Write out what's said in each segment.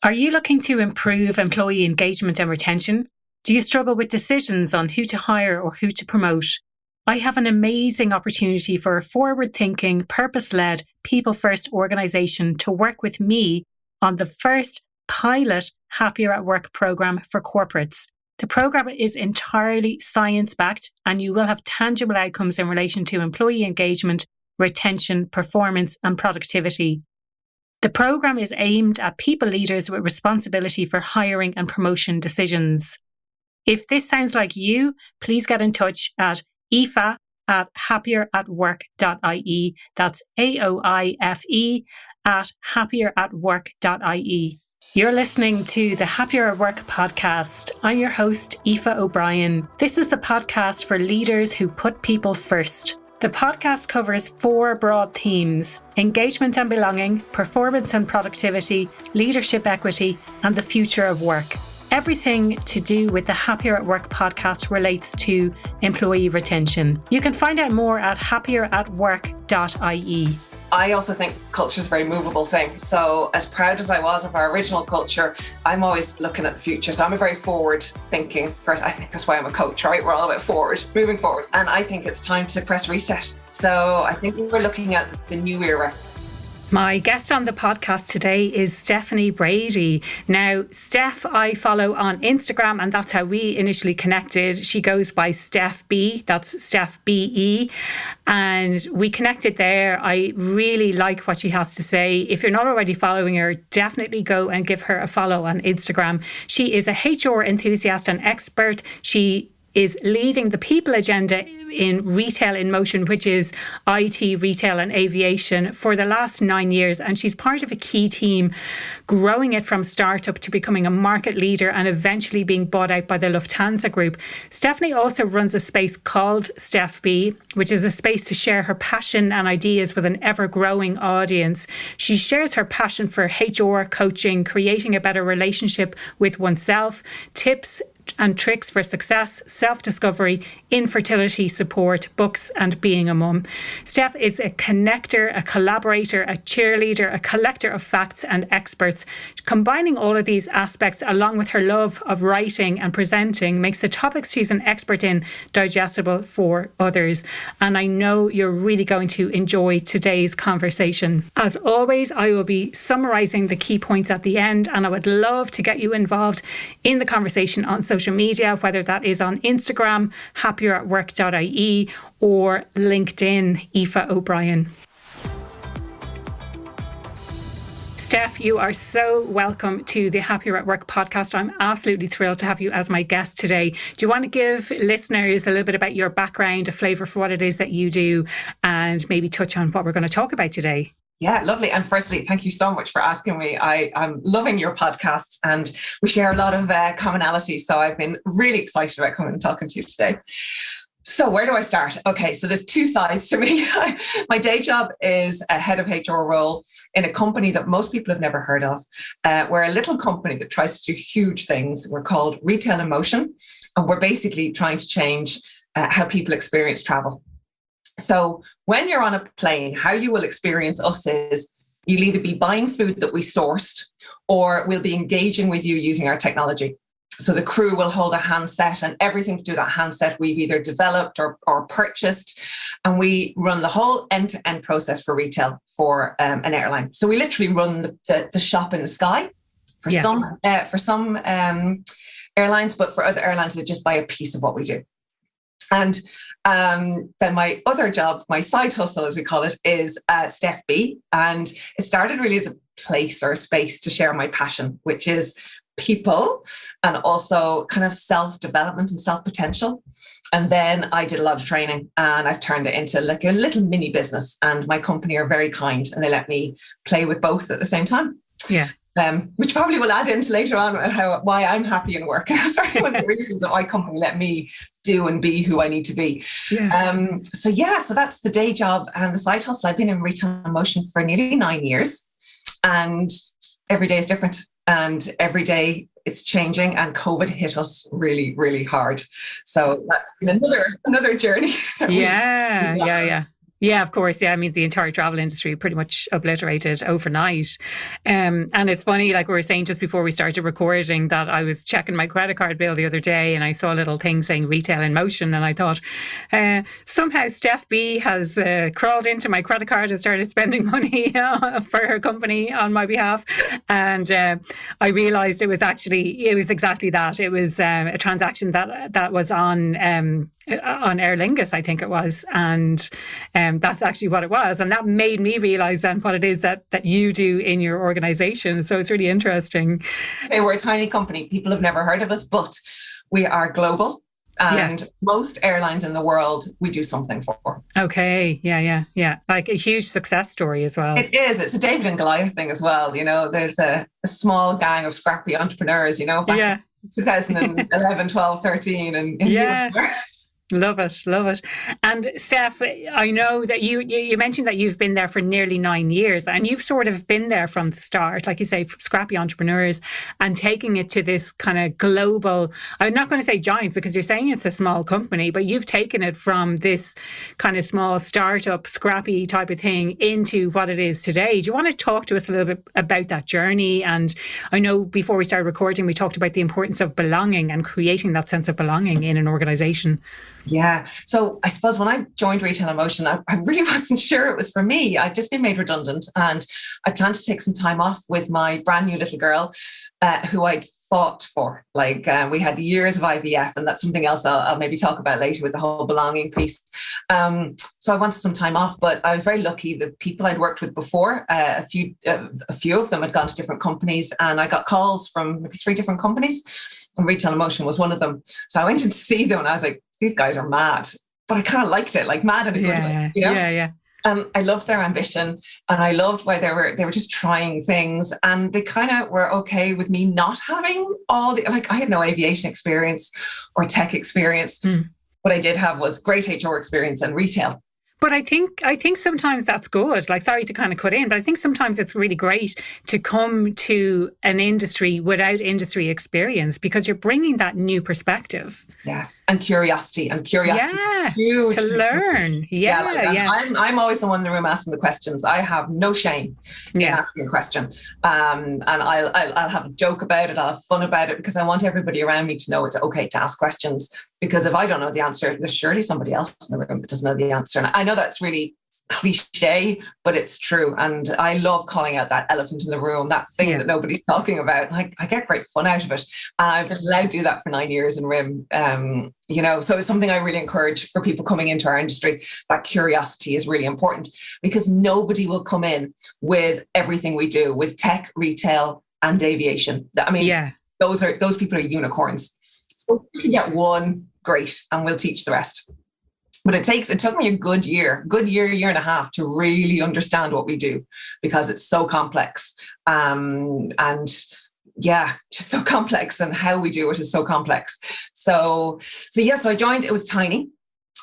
Are you looking to improve employee engagement and retention? Do you struggle with decisions on who to hire or who to promote? I have an amazing opportunity for a forward-thinking, purpose-led, people-first organisation to work with me on the first pilot Happier at Work programme for corporates. The programme is entirely science-backed and you will have tangible outcomes in relation to employee engagement, retention, performance and productivity. The programme is aimed at people leaders with responsibility for hiring and promotion decisions. If this sounds like you, please get in touch at aoife@happieratwork.ie. That's AOIFE at happieratwork.ie. You're listening to the Happier at Work podcast. I'm your host, Aoife O'Brien. This is the podcast for leaders who put people first. The podcast covers 4 broad themes: engagement and belonging, performance and productivity, leadership equity, and the future of work. Everything to do with the Happier at Work podcast relates to employee retention. You can find out more at happieratwork.ie. I also think culture is a very movable thing. So as proud as I was of our original culture, I'm always looking at the future. So I'm a very forward thinking person. I think that's why I'm a coach, right? We're all about forward, moving forward. And I think it's time to press reset. So I think we're looking at the new era. My guest on the podcast today is Stephanie Brady. Now, Steph, I follow on Instagram, and that's how we initially connected. She goes by StephBe, that's StephBe, and we connected there. I really like what she has to say. If you're not already following her, definitely go and give her a follow on Instagram. She is a HR enthusiast and expert. She is leading the people agenda in Retail inMotion, which is IT, retail and aviation, for the last 9 years. And she's part of a key team growing it from startup to becoming a market leader and eventually being bought out by the Lufthansa Group. Stephanie also runs a space called StephBe, which is a space to share her passion and ideas with an ever-growing audience. She shares her passion for HR, coaching, creating a better relationship with oneself, tips and tricks for success, self-discovery, infertility support, books and being a mum. Steph is a connector, a collaborator, a cheerleader, a collector of facts and experts. Combining all of these aspects along with her love of writing and presenting makes the topics she's an expert in digestible for others. And I know you're really going to enjoy today's conversation. As always, I will be summarising the key points at the end, and I would love to get you involved in the conversation on social media, whether that is on Instagram, happieratwork.ie, or LinkedIn, Aoife O'Brien. Steph, you are so welcome to the Happier at Work podcast. I'm absolutely thrilled to have you as my guest today. Do you want to give listeners a little bit about your background, a flavour for what it is that you do, and maybe touch on what we're going to talk about today? Yeah, lovely. And firstly, thank you so much for asking me. I'm loving your podcasts and we share a lot of commonality. So I've been really excited about coming and talking to you today. So where do I start? Okay, so there's 2 sides to me. My day job is a head of HR role in a company that most people have never heard of. We're a little company that tries to do huge things. We're called Retail inMotion, and we're basically trying to change how people experience travel. So when you're on a plane, how you will experience us is you'll either be buying food that we sourced or we'll be engaging with you using our technology. So the crew will hold a handset and everything to do with that handset we've either developed or purchased. And we run the whole end-to-end process for retail for an airline. So we literally run the shop in the sky for some airlines, but for other airlines, they just buy a piece of what we do. And then my other job, my side hustle, as we call it, is StephBe. And it started really as a place or a space to share my passion, which is people and also kind of self-development and self-potential. And then I did a lot of training and I've turned it into like a little mini business. And my company are very kind and they let me play with both at the same time. Yeah. Which probably will add into later on why I'm happy in work. That's one of the reasons that my company let me do and be who I need to be. Yeah. So that's the day job and the side hustle. I've been in Retail inMotion for nearly 9 years, and every day is different, and every day it's changing. And COVID hit us really, really hard. So that's been another journey. Yeah. Yeah, of course. Yeah, I mean, the entire travel industry pretty much obliterated overnight. And it's funny, like we were saying just before we started recording, that I was checking my credit card bill the other day and I saw a little thing saying retail in motion. And I thought, somehow StephBe has crawled into my credit card and started spending money for her company on my behalf. And I realized it was exactly that. It was a transaction that was on Aer Lingus, I think it was. And that's actually what it was. And that made me realize then what it is that you do in your organization. So it's really interesting. We're a tiny company. People have never heard of us, but we are global. And most airlines in the world, we do something for. Okay. Yeah. Like a huge success story as well. It is. It's a David and Goliath thing as well. You know, there's a small gang of scrappy entrepreneurs, you know, back in 2011, 12, 13. And Love it. And Steph, I know that you mentioned that you've been there for nearly 9 years, and you've sort of been there from the start, like you say, scrappy entrepreneurs, and taking it to this kind of global, I'm not going to say giant because you're saying it's a small company, but you've taken it from this kind of small startup, scrappy type of thing into what it is today. Do you want to talk to us a little bit about that journey? And I know before we started recording, we talked about the importance of belonging and creating that sense of belonging in an organization. Yeah. So I suppose when I joined Retail inMotion, I really wasn't sure it was for me. I'd just been made redundant and I planned to take some time off with my brand new little girl who I'd fought for. Like we had years of IVF, and that's something else I'll maybe talk about later with the whole belonging piece. So I wanted some time off, but I was very lucky. The people I'd worked with before, a few of them had gone to different companies, and I got calls from maybe 3 different companies, and Retail inMotion was one of them. So I went in to see them and I was like, these guys are mad, but I kind of liked it, like mad in a good way, you know? Yeah. I loved their ambition, and I loved why they were just trying things, and they kind of were okay with me not having all the, like I had no aviation experience or tech experience. What I did have was great HR experience and retail. But I think sometimes that's good. Like, sorry to kind of cut in, but I think sometimes it's really great to come to an industry without industry experience because you're bringing that new perspective. Yes, and curiosity. Yeah, huge. To learn. Yeah. I'm always the one in the room asking the questions. I have no shame in asking a question, and I'll have a joke about it. I'll have fun about it because I want everybody around me to know it's okay to ask questions. Because if I don't know the answer, there's surely somebody else in the room that doesn't know the answer. And I know that's really cliche, but it's true. And I love calling out that elephant in the room, that thing that nobody's talking about. Like, I get great fun out of it. And I've been allowed to do that for 9 years in RIM. So it's something I really encourage for people coming into our industry. That curiosity is really important because nobody will come in with everything we do with tech, retail, and aviation. I mean, those people are unicorns. So if you can get one, great, and we'll teach the rest. But it took me a good year and a half to really understand what we do because it's so complex. Just so complex, and how we do it is so complex. So I joined, it was tiny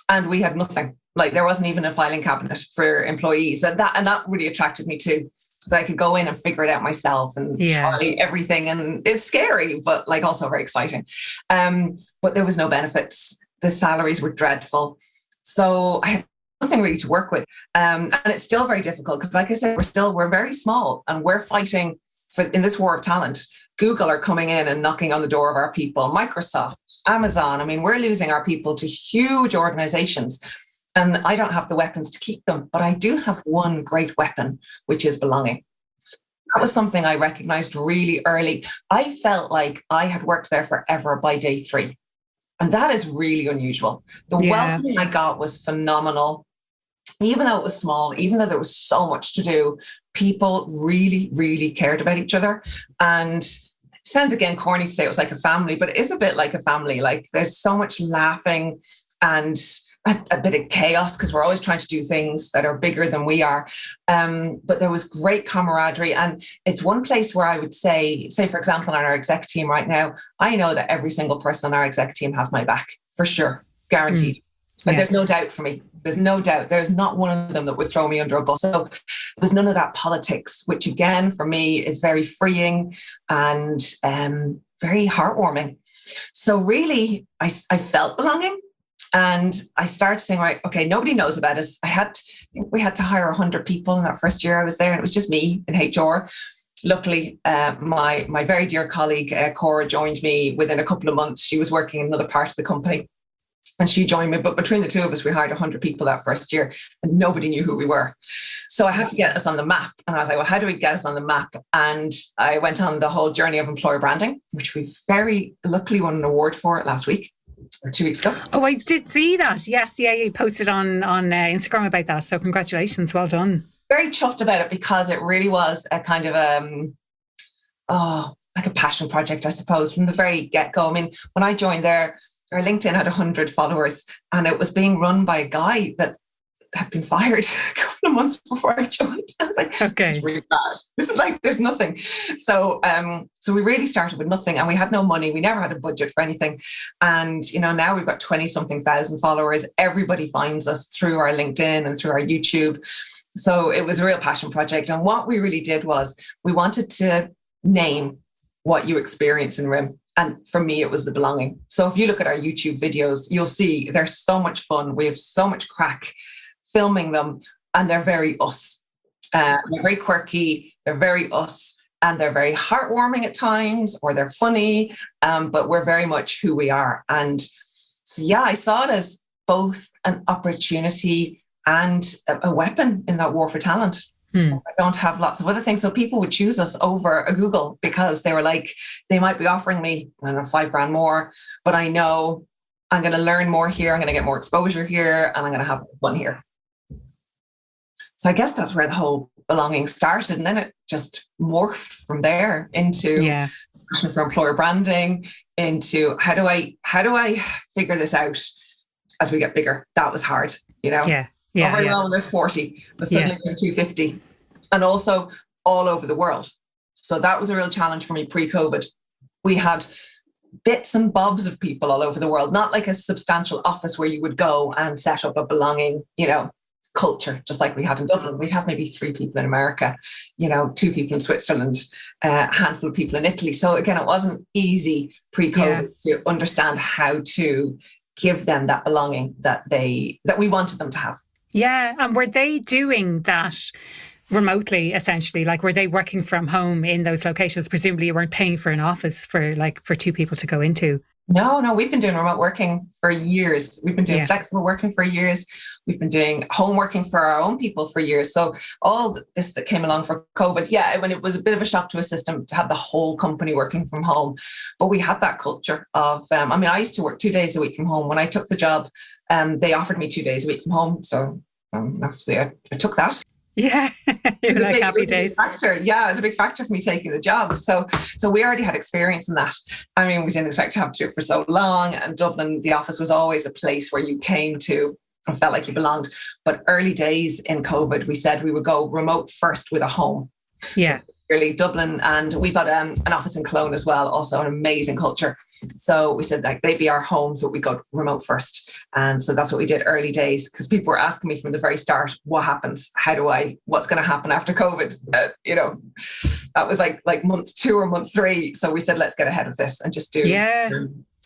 and we had nothing. Like there wasn't even a filing cabinet for employees. And that really attracted me too. So I could go in and figure it out myself and try everything. And it's scary, but like also very exciting. But there was no benefits. The salaries were dreadful. So I had nothing really to work with. And it's still very difficult because like I said, we're very small and we're fighting in this war of talent. Google are coming in and knocking on the door of our people. Microsoft, Amazon. I mean, we're losing our people to huge organizations. And I don't have the weapons to keep them, but I do have one great weapon, which is belonging. That was something I recognized really early. I felt like I had worked there forever by day 3. And that is really unusual. The welcoming I got was phenomenal. Even though it was small, even though there was so much to do, people really, really cared about each other. And it sounds again corny to say it was like a family, but it is a bit like a family. Like there's so much laughing and a bit of chaos because we're always trying to do things that are bigger than we are. But there was great camaraderie. And it's one place where I would say, for example, on our exec team right now, I know that every single person on our exec team has my back for sure, guaranteed. But there's no doubt for me. There's no doubt. There's not one of them that would throw me under a bus. So there's none of that politics, which again, for me is very freeing and very heartwarming. So really, I felt belonging. And I started saying, right, okay, nobody knows about us. We had to hire 100 people in that first year I was there, and it was just me in HR. Luckily, my very dear colleague, Cora, joined me within a couple of months. She was working in another part of the company and she joined me. But between the two of us, we hired 100 people that first year and nobody knew who we were. So I had to get us on the map. And I was like, well, how do we get us on the map? And I went on the whole journey of employer branding, which we very luckily won an award for last week or 2 weeks ago. Oh, I did see that. Yes, yeah, you posted on Instagram about that. So congratulations, well done. Very chuffed about it because it really was a kind of like a passion project, I suppose, from the very get-go. I mean, when I joined there, our LinkedIn had 100 followers and it was being run by a guy that had been fired a couple of months before I joined. I was like, okay, this is really bad. This is like, there's nothing. So we really started with nothing and we had no money. We never had a budget for anything. And, now we've got 20-something thousand followers. Everybody finds us through our LinkedIn and through our YouTube. So it was a real passion project. And what we really did was we wanted to name what you experience in RIM. And for me, it was the belonging. So if you look at our YouTube videos, you'll see they're so much fun. We have so much crack filming them and they're very us. They're very quirky. They're very us. And they're very heartwarming at times or they're funny. But we're very much who we are. And so, yeah, I saw it as both an opportunity and a weapon in that war for talent. I don't have lots of other things. So people would choose us over a Google because they were like, they might be offering me, I don't know, $5,000 more, but I know I'm going to learn more here. I'm going to get more exposure here and I'm going to have fun here. So I guess that's where the whole belonging started. And then it just morphed from there into passion for employer branding, into how do I figure this out as we get bigger? That was hard, Yeah. Overall, there's 40, but suddenly there's 250, and also all over the world. So that was a real challenge for me pre-COVID. We had bits and bobs of people all over the world, not like a substantial office where you would go and set up a belonging, culture, just like we had in Dublin. We'd have maybe 3 people in America, 2 people in Switzerland, a handful of people in Italy. So again, it wasn't easy pre-COVID to understand how to give them that belonging that we wanted them to have. Yeah. And were they doing that remotely, essentially? Like, were they working from home in those locations? Presumably you weren't paying for an office for 2 people to go into. No, we've been doing remote working for years. We've been doing flexible working for years. We've been doing home working for our own people for years. So all this that came along for COVID, when it was a bit of a shock to a system to have the whole company working from home. But we had that culture of, I used to work 2 days a week from home. When I took the job, they offered me 2 days a week from home. So obviously I took that. Yeah, it was like happy days. Factor. Yeah, it was a big factor for me taking the job. So we already had experience in that. I mean, we didn't expect to have to do it for so long. And Dublin, the office was always a place where you came to and felt like you belonged. But early days in COVID, we said we would go remote first with a home. Yeah. So really Dublin, and we've got an office in Cologne as well, also an amazing culture. So we said like they'd be our home, so we go remote first. And so that's what we did early days, because people were asking me from the very start, what happens? What's going to happen after COVID? That was like month 2 or month 3. So we said, let's get ahead of this and just do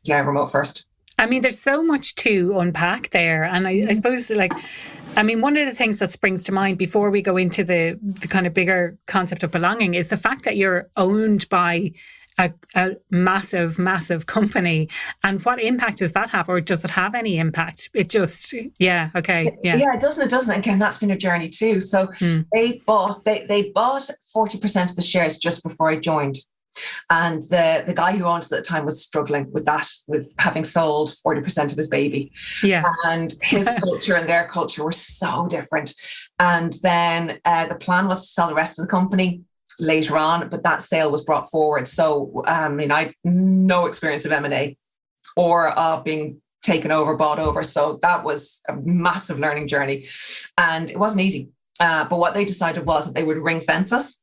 remote first. I mean, there's so much to unpack there. And I suppose one of the things that springs to mind before we go into the kind of bigger concept of belonging is the fact that you're owned by a massive, massive company. And what impact does that have? Or does it have any impact? It just, Yeah, it doesn't. Again, that's been a journey too. So they bought 40% of the shares just before I joined. And the guy who owned it at the time was struggling with that, with having sold 40% of his baby. Yeah. And his culture and their culture were so different. And then the plan was to sell the rest of the company later on, but that sale was brought forward. So, I had no experience of M&A or being taken over, bought over. So that was a massive learning journey. And it wasn't easy. But what they decided was that they would ring fence us,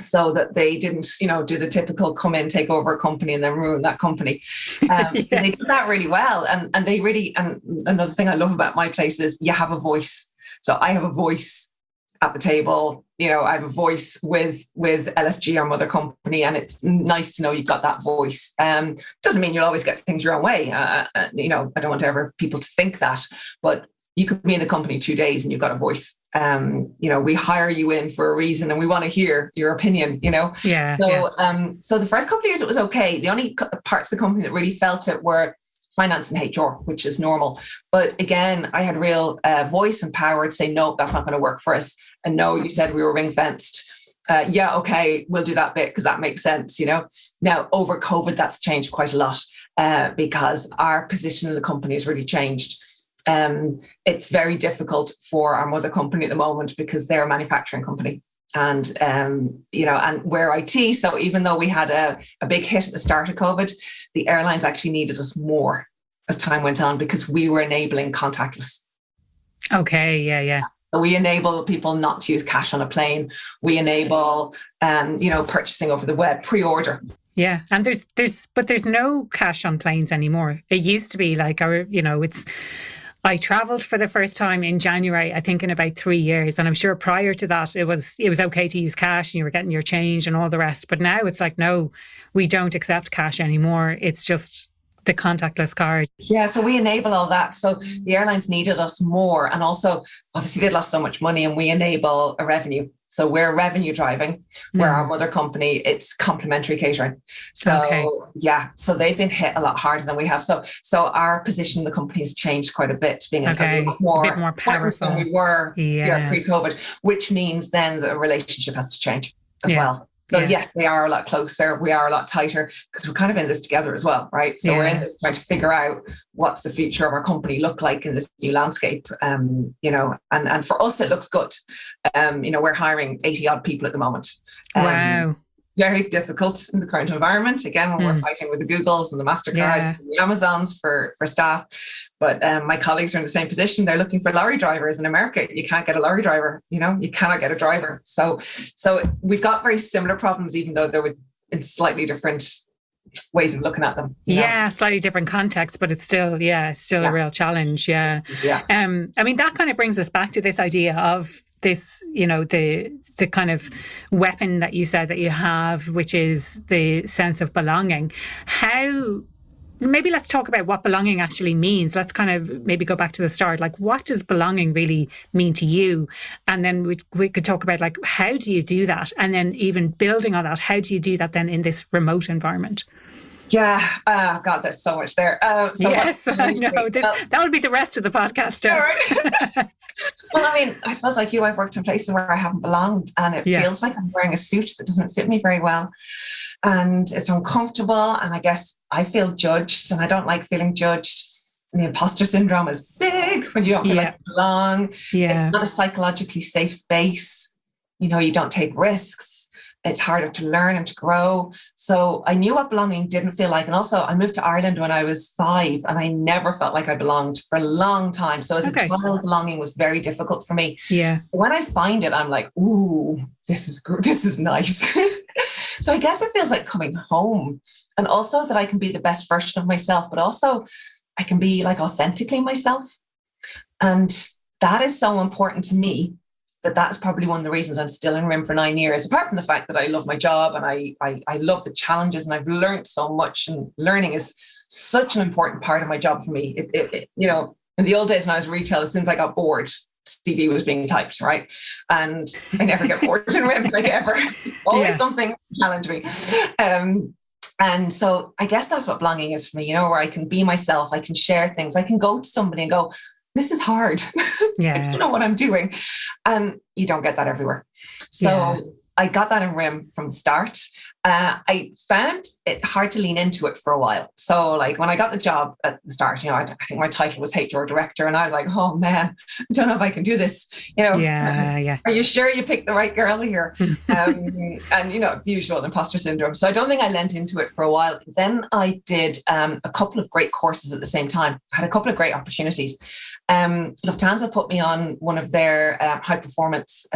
so that they didn't, do the typical come in, take over a company and then ruin that company. They did that really well. And they really, and another thing I love about my place is you have a voice. So I have a voice at the table, I have a voice with LSG, our mother company, and it's nice to know you've got that voice. Doesn't mean you'll always get things your own way. I don't want people to think that, but you could be in the company 2 days and you've got a voice. We hire you in for a reason and we want to hear your opinion, Yeah. So the first couple of years it was okay. The only parts of the company that really felt it were finance and HR, which is normal. But again, I had real voice and power to say, no, that's not going to work for us. And no, you said we were ring fenced. Yeah, okay, we'll do that bit because that makes sense, Now, over COVID, that's changed quite a lot because our position in the company has really changed. It's very difficult for our mother company at the moment because they're a manufacturing company. And, and we're IT. So even though we had a big hit at the start of COVID, the airlines actually needed us more as time went on because we were enabling contactless. Okay. Yeah. So we enable people not to use cash on a plane. We enable, purchasing over the web, pre-order. Yeah. And there's no cash on planes anymore. It used to be like I travelled for the first time in January, I think in about 3 years. And I'm sure prior to that, it was okay to use cash and you were getting your change and all the rest. But now it's like, no, we don't accept cash anymore. It's just the contactless card. Yeah, so we enable all that. So the airlines needed us more. And also, obviously, they lost so much money and we enable a revenue. So we're revenue driving, where our mother company, it's complimentary catering. So so they've been hit a lot harder than we have. So our position in the company has changed quite a bit, being a bit more powerful than we were pre-COVID, which means then the relationship has to change as well. So yes, they are a lot closer. We are a lot tighter because we're kind of in this together as well, right? So we're in this trying to figure out what's the future of our company look like in this new landscape. And for us, it looks good. We're hiring 80 odd people at the moment. Wow. Very difficult in the current environment. Again, when we're fighting with the Googles and the MasterCards and the Amazons for staff. But my colleagues are in the same position. They're looking for lorry drivers in America. You can't get a lorry driver, you cannot get a driver. So we've got very similar problems, even though they're in slightly different ways of looking at them. Yeah, slightly different context, but it's still a real challenge. Yeah. That kind of brings us back to this idea of this, the kind of weapon that you said that you have, which is the sense of belonging. Maybe let's talk about what belonging actually means. Let's kind of maybe go back to the start. Like, what does belonging really mean to you? And then we could talk about, like, how do you do that? And then even building on that, how do you do that then in this remote environment? Yeah. God, there's so much there. Yes, I know. That would be the rest of the podcast, Steph. Right. Well, I suppose like you, I've worked in places where I haven't belonged and it feels like I'm wearing a suit that doesn't fit me very well. And it's uncomfortable. And I guess I feel judged and I don't like feeling judged. And the imposter syndrome is big when you don't feel like you belong. Yeah. It's not a psychologically safe space. You don't take risks. It's harder to learn and to grow. So I knew what belonging didn't feel like. And also I moved to Ireland when I was 5 and I never felt like I belonged for a long time. So as a child, belonging was very difficult for me. Yeah. When I find it, I'm like, ooh, this is nice. So I guess it feels like coming home, and also that I can be the best version of myself, but also I can be like authentically myself. And that is so important to me. That's probably one of the reasons I'm still in RIM for 9 years, apart from the fact that I love my job and I love the challenges and I've learned so much, and learning is such an important part of my job for me. In the old days when I was retail, as soon as I got bored, CV was being typed, right? And I never get bored in RIM, like ever. Always something to challenge me. And so I guess that's what belonging is for me, where I can be myself, I can share things, I can go to somebody and go, this is hard. I don't know what I'm doing. And you don't get that everywhere. So I got that in RIM from the start. I found it hard to lean into it for a while. So like when I got the job at the start, I think my title was HR director, and I was like, oh man, I don't know if I can do this. Are you sure you picked the right girl here? And the usual imposter syndrome. So I don't think I lent into it for a while. But then I did a couple of great courses at the same time. I had a couple of great opportunities. Lufthansa put me on one of their high performance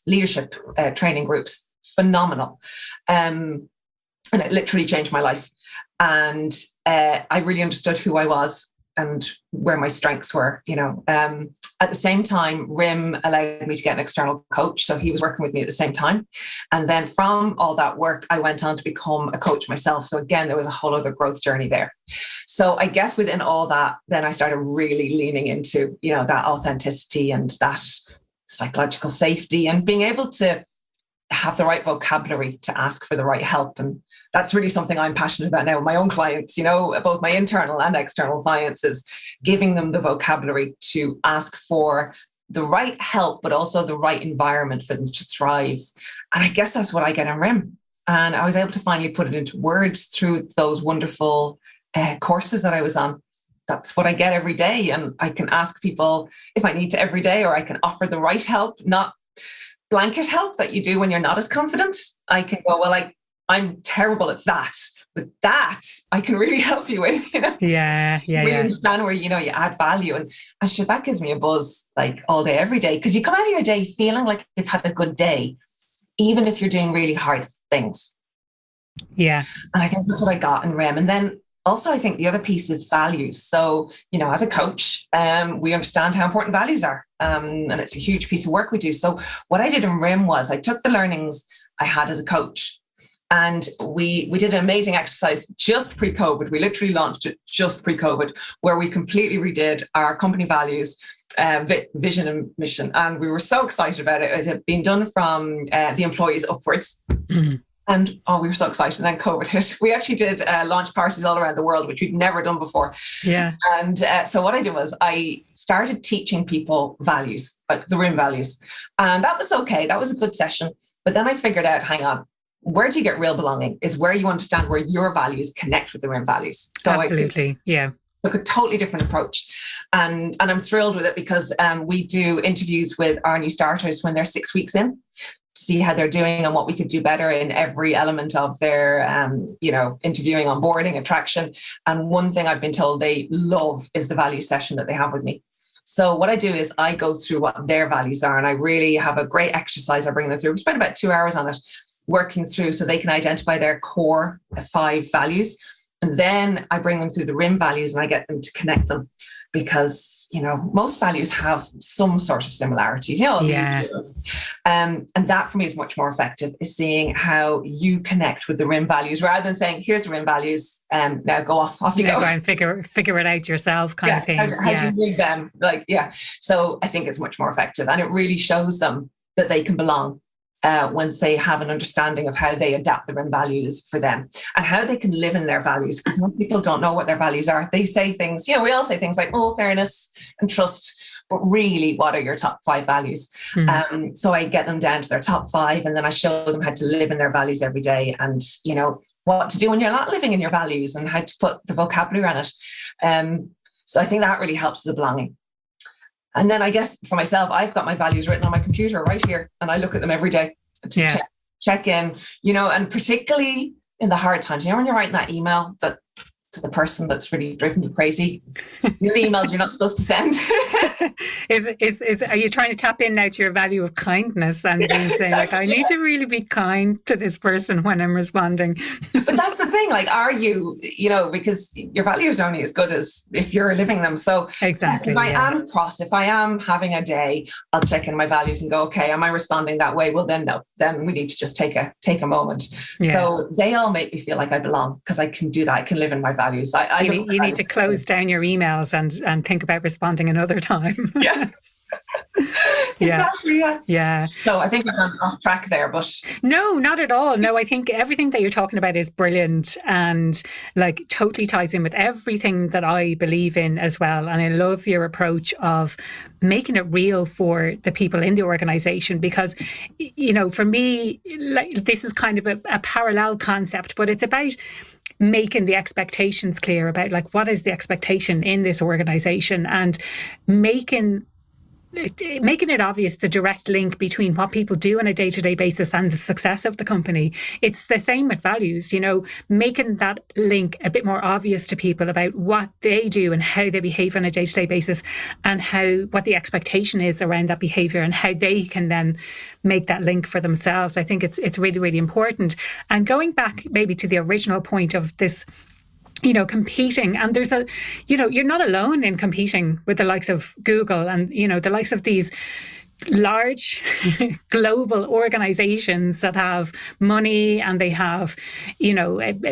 leadership training groups. Phenomenal. And it literally changed my life. And I really understood who I was and where my strengths were, At the same time, RIM allowed me to get an external coach. So he was working with me at the same time. And then from all that work, I went on to become a coach myself. So again, there was a whole other growth journey there. So I guess within all that, then I started really leaning into, that authenticity and that psychological safety and being able to have the right vocabulary to ask for the right help. And that's really something I'm passionate about now with my own clients, both my internal and external clients, is giving them the vocabulary to ask for the right help, but also the right environment for them to thrive. And I guess that's what I get in RIM. And I was able to finally put it into words through those wonderful courses that I was on. That's what I get every day. And I can ask people if I need to every day, or I can offer the right help, not blanket help that you do when you're not as confident. I can go, well, I'm terrible at that, but that I can really help you with, Yeah. Really understand where, you add value. And sure, that gives me a buzz like all day, every day, because you come out of your day feeling like you've had a good day, even if you're doing really hard things. Yeah. And I think that's what I got in RIM. And then also, I think the other piece is values. So, as a coach, we understand how important values are. And it's a huge piece of work we do. So what I did in RIM was I took the learnings I had as a coach, and we did an amazing exercise just pre-COVID. We literally launched it just pre-COVID, where we completely redid our company values, vision and mission. And we were so excited about it. It had been done from the employees upwards. Mm-hmm. And we were so excited. And then COVID hit. We actually did launch parties all around the world, which we'd never done before. Yeah. And so what I did was I started teaching people values, like the RIM values. And that was okay. That was a good session. But then I figured out, hang on, where do you get real belonging is where you understand where your values connect with the RIM values. So absolutely. Yeah. Took a totally different approach. And I'm thrilled with it because we do interviews with our new starters when they're 6 weeks in, see how they're doing and what we could do better in every element of their, interviewing, onboarding, attraction. And one thing I've been told they love is the value session that they have with me. So what I do is I go through what their values are, and I really have a great exercise I bring them through. We spend about 2 hours on it, working through so they can identify their core 5 values. And then I bring them through the RIM values and I get them to connect them, because, most values have some sort of similarities, Yeah. And that for me is much more effective, is seeing how you connect with the RIM values rather than saying, here's the RIM values, now go off you go. Go and figure it out yourself kind of thing. How do you move them? So I think it's much more effective, and it really shows them that they can belong. Once they have an understanding of how they adapt the RIM values for them and how they can live in their values, because most people don't know what their values are. They say things, we all say things like, fairness and trust, but really, what are your top 5 values? Mm. So I get them down to their top 5, and then I show them how to live in their values every day, and, what to do when you're not living in your values and how to put the vocabulary on it. So I think that really helps the belonging. And then I guess for myself, I've got my values written on my computer right here, and I look at them every day to check in, and particularly in the hard times, when you're writing that email that to the person that's really driven you crazy, the emails you're not supposed to send. Are you trying to tap in now to your value of kindness and saying I need to really be kind to this person when I'm responding? But that's the thing, are you, because your values are only as good as if you're living them. So exactly, if I am cross, if I am having a day, I'll check in my values and go, okay, am I responding that way? Well, then no, then we need to just take a moment. Yeah. So they all make me feel like I belong, because I can do that. I can live in my values. You need to close down your emails and think about responding another time. Yeah. Exactly. Yeah. So I think we've gone off track there, but no, not at all. No, I think everything that you're talking about is brilliant and totally ties in with everything that I believe in as well. And I love your approach of making it real for the people in the organization, because, for me, this is kind of a parallel concept, but it's about making the expectations clear about what is the expectation in this organization, and making it obvious, the direct link between what people do on a day-to-day basis and the success of the company. It's the same with values, making that link a bit more obvious to people about what they do and how they behave on a day-to-day basis, and what the expectation is around that behavior and how they can then make that link for themselves. I think it's really, really important. And going back maybe to the original point of this competing. And there's you're not alone in competing with the likes of Google and, the likes of these large global organizations that have money, and they have,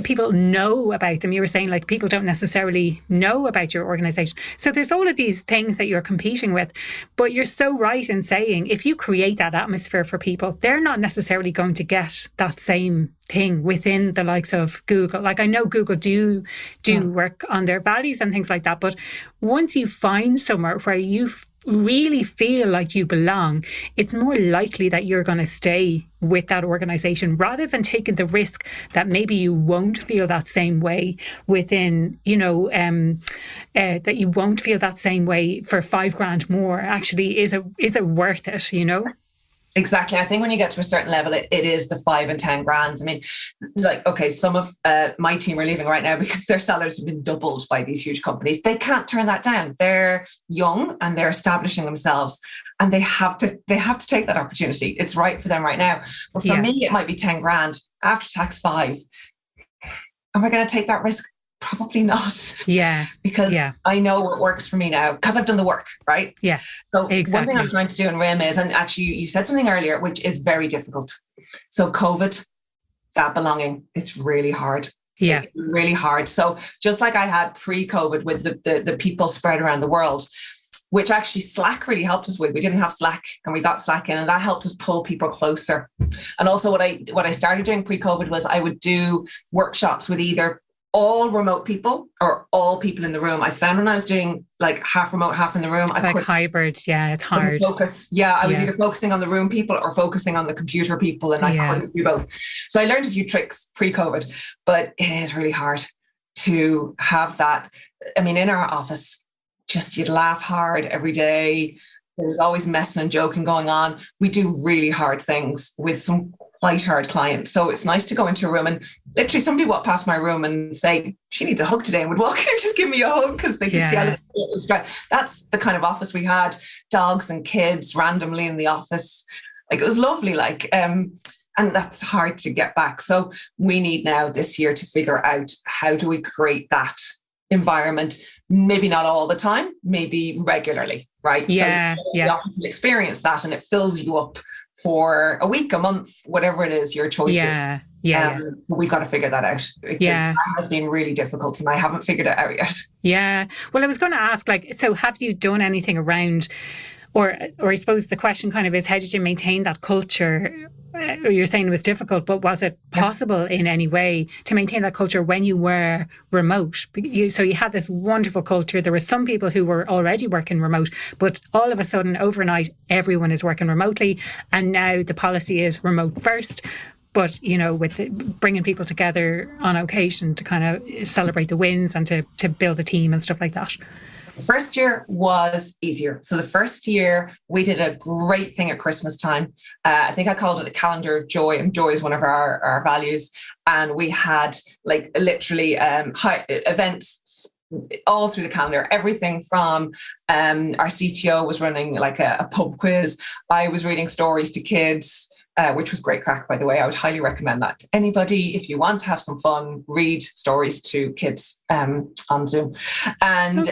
people know about them. You were saying, like, people don't necessarily know about your organization. So there's all of these things that you're competing with. But you're so right in saying, if you create that atmosphere for people, they're not necessarily going to get that same thing within the likes of Google. Like, I know Google do work on their values and things like that, but once you find somewhere where you really feel like you belong, it's more likely that you're going to stay with that organization, rather than taking the risk that maybe you won't feel that same way within, that you won't feel that same way for $5,000 more. Actually, is it worth it? Exactly. I think when you get to a certain level, it is the 5 and 10 grand. I mean, like, okay, some of my team are leaving right now because their salaries have been doubled by these huge companies. They can't turn that down. They're young and they're establishing themselves, and they have to take that opportunity. It's right for them right now. But for me, it might be 10 grand after tax 5. Am I going to take that risk? Probably not. Yeah. Because I know what works for me now, because I've done the work, right? Yeah. So one thing I'm trying to do in RIM is, and actually you said something earlier, which is very difficult. So COVID, that belonging, it's really hard. Yeah. It's really hard. So just like I had pre-COVID with the people spread around the world, which actually Slack really helped us with. We didn't have Slack, and we got Slack in, and that helped us pull people closer. And also what I started doing pre-COVID was I would do workshops with either all remote people or all people in the room. I found when I was doing like half remote, half in the room, like hybrid, it's hard. Focus. I was either focusing on the room people or focusing on the computer people, and I couldn't do both. So I learned a few tricks pre-COVID, but it is really hard to have that. I mean, in our office, just you'd laugh hard every day. There's always messing and joking going on. We do really hard things with some quite hard clients. So it's nice to go into a room and literally somebody walk past my room and say, she needs a hug today, and would walk in and just give me a hug because they can see how it was dry. That's the kind of office we had. Dogs and kids randomly in the office. Like, it was lovely. And that's hard to get back. So we need now this year to figure out, how do we create that environment? Maybe not all the time, maybe regularly, right? Yeah. So the office will experience that, and it fills you up for a week, a month, whatever it is, your choice. We've got to figure that out. That has been really difficult, and I haven't figured it out yet. Yeah. Well, I was going to ask, so have you done anything around, or I suppose the question kind of is, how did you maintain that culture? You're saying it was difficult, but was it possible in any way to maintain that culture when you were remote? So you had this wonderful culture. There were some people who were already working remote, but all of a sudden, overnight, everyone is working remotely. And now the policy is remote first. But, with bringing people together on occasion to kind of celebrate the wins and to build a team and stuff like that. First year was easier. So the first year we did a great thing at Christmas time. I think I called it the calendar of joy, and joy is one of our values. And we had like literally events all through the calendar, everything from our CTO was running like a pub quiz. I was reading stories to kids. Which was great crack, by the way. I would highly recommend that to anybody. If you want to have some fun, read stories to kids on Zoom. And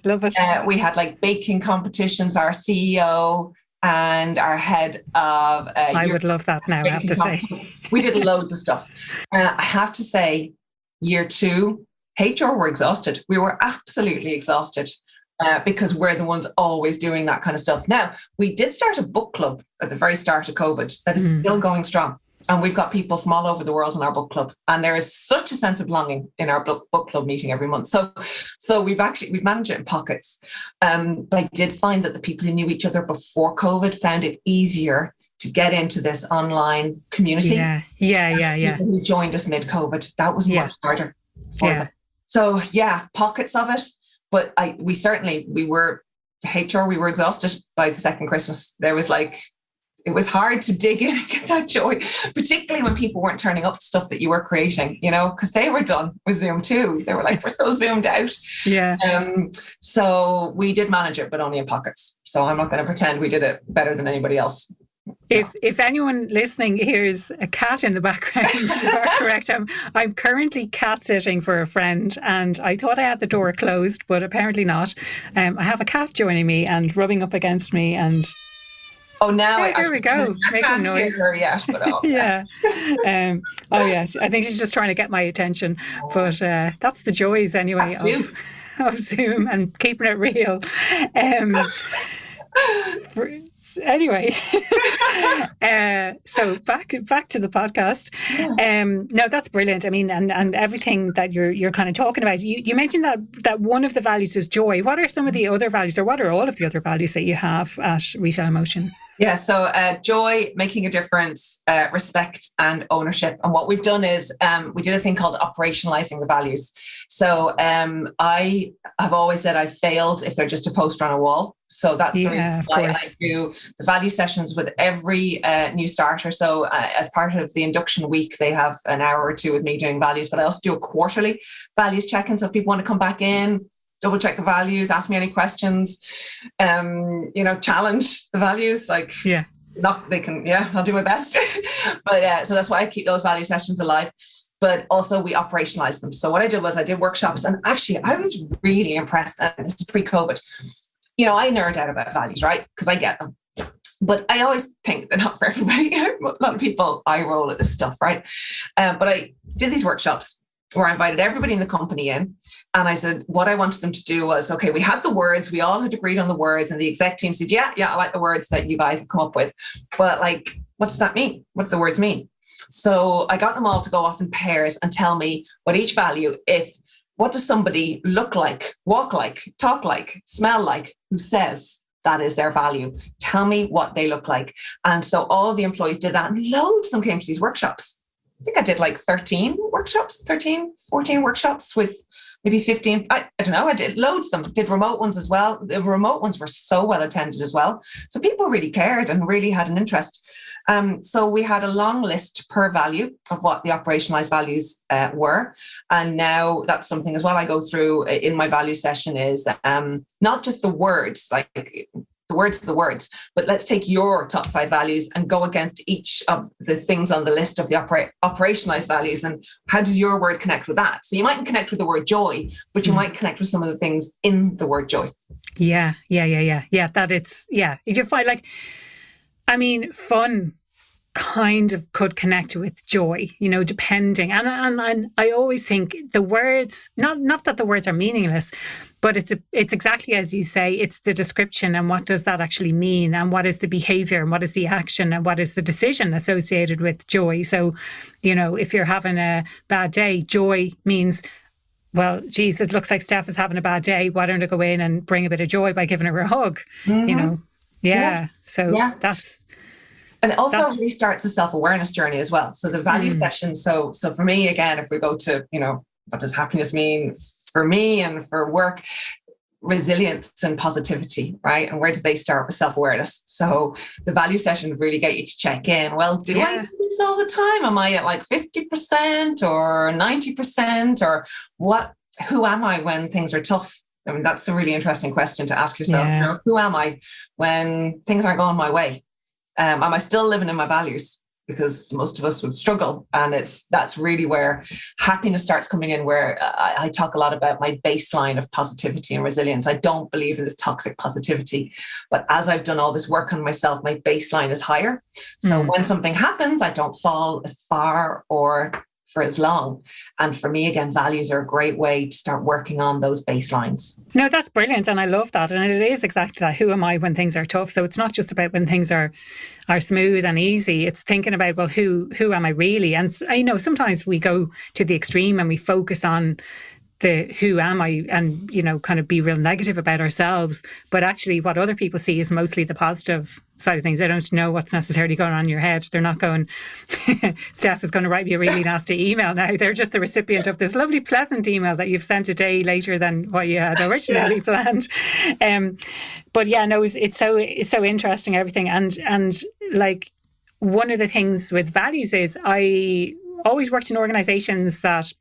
love it. We had like baking competitions. Our CEO and our head of... I would love that now, I have to say. We did loads of stuff. I have to say, year 2, HR were exhausted. We were absolutely exhausted. Because we're the ones always doing that kind of stuff. Now, we did start a book club at the very start of COVID that is still going strong. And we've got people from all over the world in our book club. And there is such a sense of belonging in our book club meeting every month. So we've managed it in pockets. But I did find that the people who knew each other before COVID found it easier to get into this online community. Yeah. People who joined us mid-COVID, that was much harder for them. So pockets of it. But we were exhausted by the second Christmas. There was it was hard to dig in and get that joy, particularly when people weren't turning up stuff that you were creating, because they were done with Zoom too. They were like, we're so zoomed out. Yeah. So we did manage it, but only in pockets. So I'm not going to pretend we did it better than anybody else. If anyone listening hears a cat in the background, you are correct. I'm currently cat sitting for a friend, and I thought I had the door closed, but apparently not. I have a cat joining me and rubbing up against me, and now there we go, making noise. Hear her yet, but yeah. I think she's just trying to get my attention. But that's the joys anyway of Zoom and keeping it real. Anyway, so back to the podcast. No, that's brilliant. I mean, and everything that you're kind of talking about. You mentioned that one of the values is joy. What are some of the other values, or what are all of the other values that you have at Retail inMotion? Yeah, so joy, making a difference, respect, and ownership. And what we've done is we did a thing called operationalizing the values. So I have always said I failed if they're just a poster on a wall. So that's the reason why I do the value sessions with every new starter. So as part of the induction week, they have an hour or two with me doing values, but I also do a quarterly values check-in. So if people want to come back in, double check the values, ask me any questions, challenge the values. I'll do my best. But so that's why I keep those value sessions alive. But also we operationalize them. So what I did was I did workshops, and actually I was really impressed. And this is pre-COVID. I nerd out about values, right? Because I get them. But I always think they're not for everybody. A lot of people eye roll at this stuff, right? But I did these workshops where I invited everybody in the company in, and I said, what I wanted them to do was, okay, we had the words, we all had agreed on the words, and the exec team said, yeah, I like the words that you guys have come up with. But what does that mean? What do the words mean? So I got them all to go off in pairs and tell me what each value, what does somebody look like, walk like, talk like, smell like, who says that is their value? Tell me what they look like. And so all the employees did that, and loads of them came to these workshops. I think I did 14 workshops with maybe 15. I don't know. I did loads of them, did remote ones as well. The remote ones were so well attended as well. So people really cared and really had an interest. So we had a long list per value of what the operationalized values were. And now that's something as well I go through in my value session is not just the words, the words are the words, but let's take your top 5 values and go against each of the things on the list of the operationalized values. And how does your word connect with that? So you mightn't connect with the word joy, but you might connect with some of the things in the word joy. Yeah. You find fun kind of could connect with joy, depending. And I always think the words, not that the words are meaningless, but it's exactly as you say, it's the description and what does that actually mean, and what is the behavior and what is the action and what is the decision associated with joy. So, if you're having a bad day, joy means, well, geez, it looks like Steph is having a bad day. Why don't I go in and bring a bit of joy by giving her a hug? Mm-hmm. That's... And it also restarts the self-awareness journey as well. So the value session. So for me, again, if we go to, what does happiness mean for me and for work? Resilience and positivity, right? And where do they start with self-awareness? So the value session really get you to check in. Well, do I do this all the time? Am I at 50% or 90% or what? Who am I when things are tough? I mean, that's a really interesting question to ask yourself. Yeah. Who am I when things aren't going my way? Am I still living in my values? Because most of us would struggle. And that's really where happiness starts coming in, where I talk a lot about my baseline of positivity and resilience. I don't believe in this toxic positivity. But as I've done all this work on myself, my baseline is higher. So when something happens, I don't fall as far or for as long. And for me, again, values are a great way to start working on those baselines. No, that's brilliant. And I love that. And it is exactly that. Who am I when things are tough? So it's not just about when things are smooth and easy. It's thinking about, well, who am I really? And sometimes we go to the extreme and we focus on the who am I and, kind of be real negative about ourselves. But actually what other people see is mostly the positive side of things. They don't know what's necessarily going on in your head. They're not going, Steph is going to write me a really nasty email now. They're just the recipient of this lovely, pleasant email that you've sent a day later than what you had originally planned. But yeah, no, it's so interesting, everything. And one of the things with values is I always worked in organizations that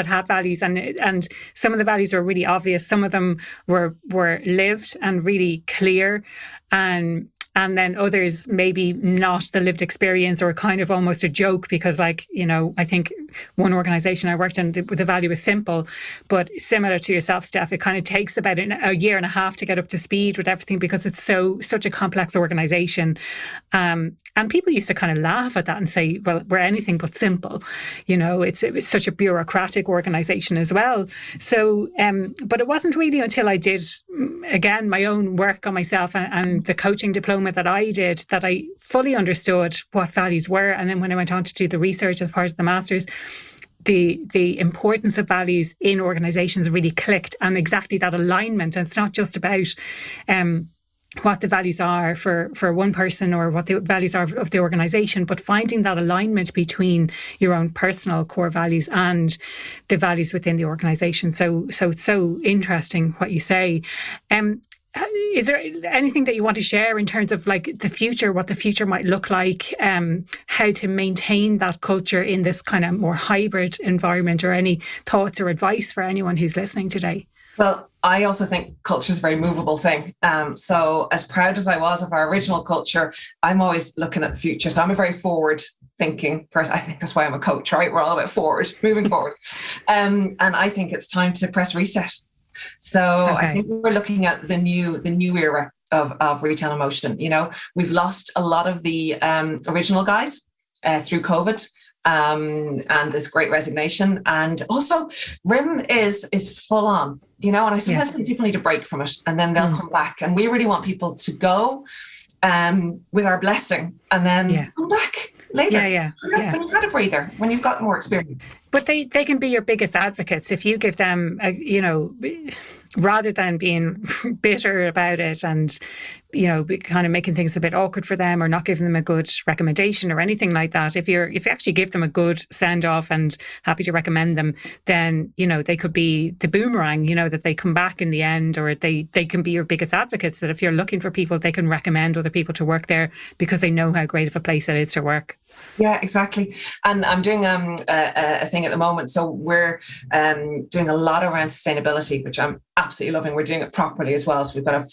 had values, and some of the values were really obvious. Some of them were lived and really clear. And and then others maybe not the lived experience, or kind of almost a joke, because like, you know, I think one organization I worked in, the value was simple, but similar to yourself, Steph, it kind of takes about a year and a half to get up to speed with everything, because it's such a complex organization. And people used to kind of laugh at that and say, well, we're anything but simple. You know, it's such a bureaucratic organization as well. So, but it wasn't really until I did, again, my own work on myself and the coaching diploma that I did, that I fully understood what values were. And then when I went on to do the research as part of the master's, the importance of values in organizations really clicked, and exactly that alignment. And it's not just about what the values are for one person, or what the values are of the organization, but finding that alignment between your own personal core values and the values within the organization. So it's so interesting what you say. Is there anything that you want to share in terms of like the future, what the future might look like, how to maintain that culture in this kind of more hybrid environment, or any thoughts or advice for anyone who's listening today? Well, I also think culture is a very movable thing. So as proud as I was of our original culture, I'm always looking at the future. So I'm a very forward thinking person. I think that's why I'm a coach, right? We're all about moving forward. And I think it's time to press reset. So okay. I think we're looking at the new era of retail in motion. You know, we've lost a lot of the original guys through COVID. And this great resignation, and also RIM is full on, you know, and I sometimes think people need a break from it, and then they'll come back, and we really want people to go with our blessing, and then come back later. When you've had a breather, when you've got more experience. But they can be your biggest advocates if you give them, you know, rather than being bitter about it and, you know, kind of making things a bit awkward for them, or not giving them a good recommendation or anything like that. If you actually give them a good send off and happy to recommend them, then, you know, they could be the boomerang, you know, that they come back in the end, or they can be your biggest advocates, that if you're looking for people, they can recommend other people to work there because they know how great of a place it is to work. Yeah, exactly. And I'm doing a thing at the moment. So we're doing a lot around sustainability, which I'm absolutely loving. We're doing it properly as well. So we've got a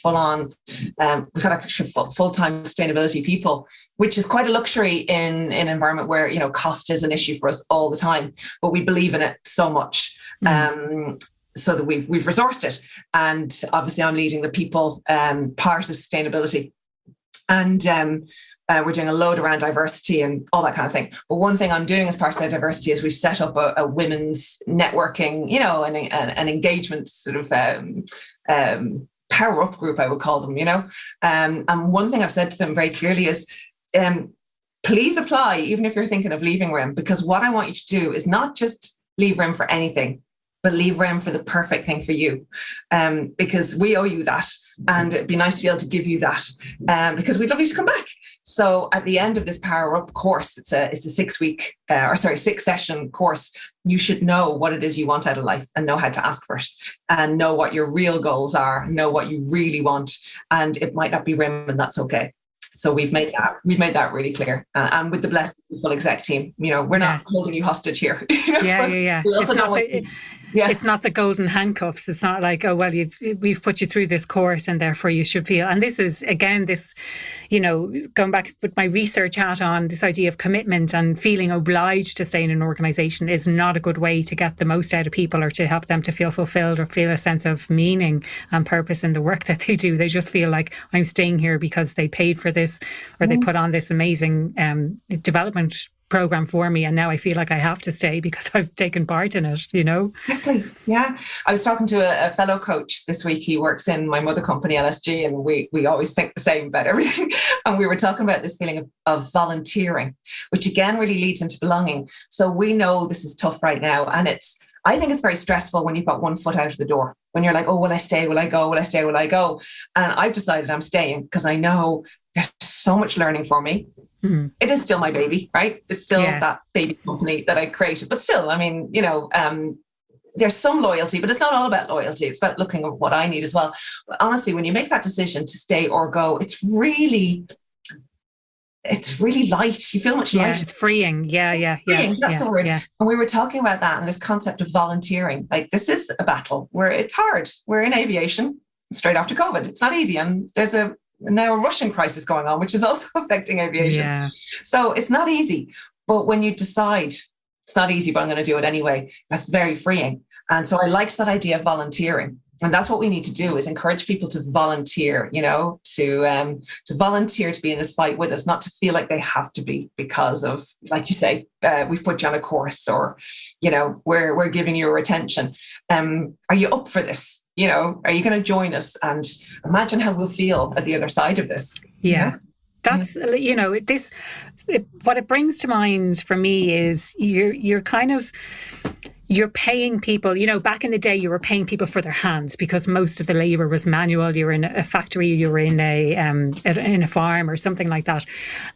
we've got actually full-time sustainability people, which is quite a luxury in an environment where, you know, cost is an issue for us all the time, but we believe in it so much. So that we've resourced it. And obviously I'm leading the people part of sustainability. And we're doing a load around diversity and all that kind of thing. But one thing I'm doing as part of that diversity is we've set up a women's networking, you know, an engagement sort of power up group, I would call them, you know. And one thing I've said to them very clearly is, please apply, even if you're thinking of leaving RIM, because what I want you to do is not just leave RIM for anything, but leave RIM for the perfect thing for you, because we owe you that, and it'd be nice to be able to give you that, because we'd love you to come back. So at the end of this Power Up course, it's a 6 session course. You should know what it is you want out of life, and know how to ask for it, and know what your real goals are, know what you really want, and it might not be RIM, and that's okay. So we've made that really clear, and with the blessing of the full exec team, you know, we're not holding you hostage here. You know? It's not the golden handcuffs. It's not like, oh well, we've put you through this course and therefore you should feel. And this is again this, you know, going back with my research hat on, this idea of commitment and feeling obliged to stay in an organisation is not a good way to get the most out of people, or to help them to feel fulfilled or feel a sense of meaning and purpose in the work that they do. They just feel like, I'm staying here because they paid for this, or they put on this amazing development program for me, and now I feel like I have to stay because I've taken part in it, you know? Exactly. Yeah. I was talking to a fellow coach this week. He works in my mother company, LSG, and we always think the same about everything. And we were talking about this feeling of volunteering, which again really leads into belonging. So we know this is tough right now, and I think it's very stressful when you've got one foot out of the door, when you're like, oh, will I stay? Will I go? Will I stay? Will I go? And I've decided I'm staying because I know there's so much learning for me. Mm-hmm. It is still my baby, right? It's still that baby company that I created. But still, I mean, you know, there's some loyalty, but it's not all about loyalty. It's about looking at what I need as well. But honestly, when you make that decision to stay or go, it's really light. You feel much lighter. Yeah, it's freeing. Yeah. Freeing, that's the word. Yeah. And we were talking about that and this concept of volunteering. Like, this is a battle where it's hard. We're in aviation straight after COVID. It's not easy. And there's a now a Russian crisis going on, which is also affecting aviation. Yeah. So it's not easy. But when you decide it's not easy, but I'm going to do it anyway, that's very freeing. And so I liked that idea of volunteering. And that's what we need to do, is encourage people to volunteer, to volunteer to be in this fight with us, not to feel like they have to be because of, like you say, we've put you on a course, or, we're giving you our attention. Are you up for this? Are you going to join us? And imagine how we'll feel at the other side of this. Yeah. That's, what it brings to mind for me is you're paying people, back in the day, you were paying people for their hands because most of the labour was manual. You were in a factory, you were in a farm or something like that.